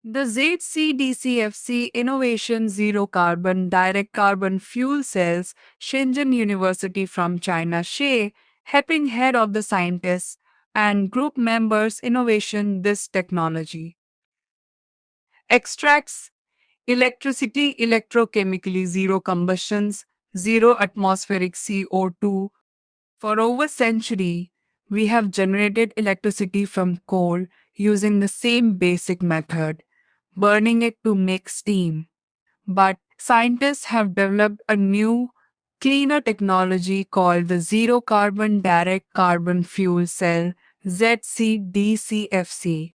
The ZCDCFC Innovation Zero Carbon Direct Carbon Fuel Cells, Shenzhen University from China, She, helping head of the scientists and group members innovation this technology. Extracts electricity electrochemically zero combustions, zero atmospheric CO2. For over a century, we have generated electricity from coal using the same basic method, burning it to make steam. But scientists have developed a new, cleaner technology called the Zero Carbon Direct Carbon Fuel Cell, ZCDCFC.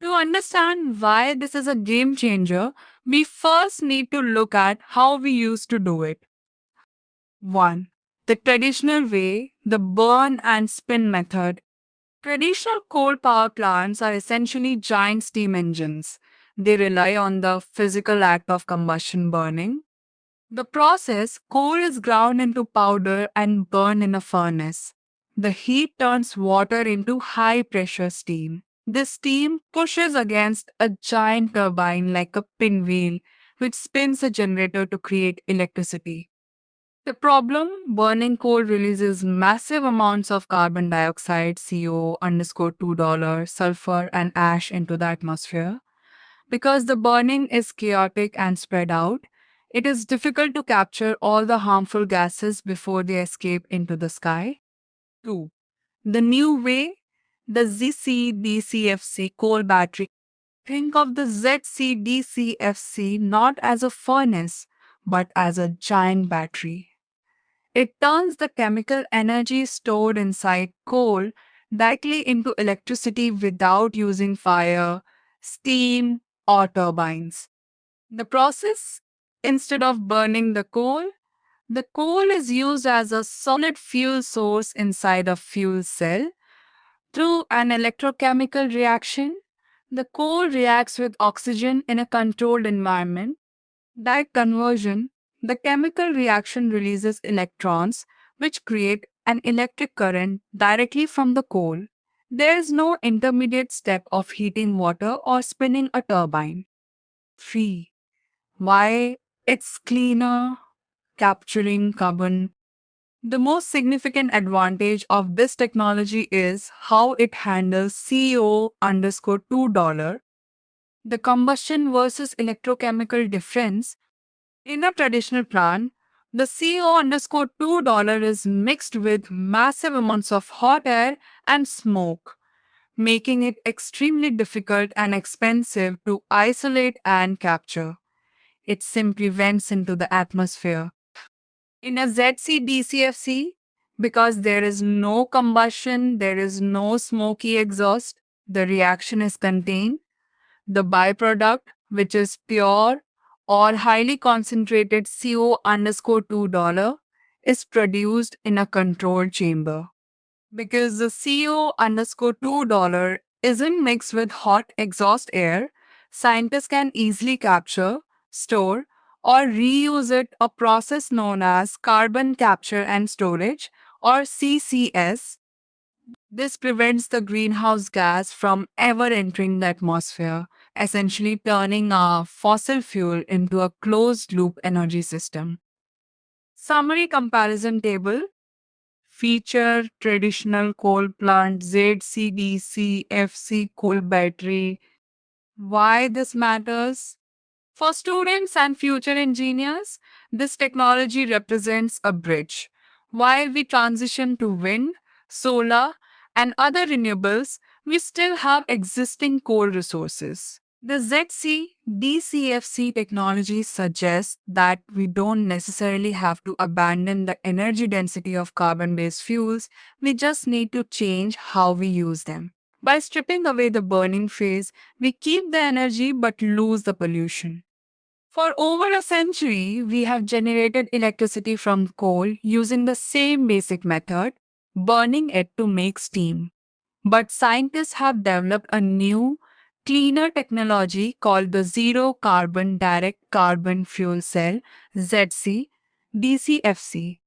To understand why this is a game changer, we first need to look at how we used to do it. 1. The traditional way, the burn and spin method. Traditional coal power plants are essentially giant steam engines. They rely on the physical act of combustion burning. The process, coal is ground into powder and burned in a furnace. The heat turns water into high pressure steam. This steam pushes against a giant turbine like a pinwheel, which spins a generator to create electricity. The problem, burning coal releases massive amounts of carbon dioxide, CO underscore $2, sulfur, and ash into the atmosphere. Because the burning is chaotic and spread out, it is difficult to capture all the harmful gases before they escape into the sky. 2. The new way, the ZCDCFC coal battery. Think of the ZCDCFC not as a furnace, but as a giant battery. It turns the chemical energy stored inside coal directly into electricity without using fire, steam, or turbines. The process, instead of burning the coal is used as a solid fuel source inside a fuel cell. Through an electrochemical reaction, the coal reacts with oxygen in a controlled environment. That conversion, the chemical reaction releases electrons, which create an electric current directly from the coal. There is no intermediate step of heating water or spinning a turbine. 3. Why it's cleaner, capturing carbon. The most significant advantage of this technology is how it handles CO underscore $2, the combustion versus electrochemical difference. In a traditional plant, the CO underscore $2 is mixed with massive amounts of hot air and smoke, making it extremely difficult and expensive to isolate and capture. It simply vents into the atmosphere. In a ZCDCFC, because there is no combustion, there is no smoky exhaust, the reaction is contained. The byproduct, which is pure or highly concentrated CO underscore $2, is produced in a controlled chamber. Because the CO underscore $2 isn't mixed with hot exhaust air, scientists can easily capture, store, or reuse it, a process known as carbon capture and storage or CCS. This prevents the greenhouse gas from ever entering the atmosphere, essentially turning our fossil fuel into a closed loop energy system. Summary comparison table. Feature traditional coal plant ZCDCFC coal battery. Why this matters? For students and future engineers, this technology represents a bridge. While we transition to wind, solar, and other renewables, we still have existing coal resources. The ZC-DCFC technology suggests that we don't necessarily have to abandon the energy density of carbon-based fuels, we just need to change how we use them. By stripping away the burning phase, we keep the energy but lose the pollution. For over a century, we have generated electricity from coal using the same basic method, burning it to make steam. But scientists have developed a new, cleaner technology called the Zero Carbon Direct Carbon Fuel Cell ZC DCFC.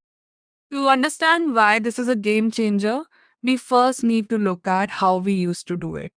To understand why this is a game changer, we first need to look at how we used to do it.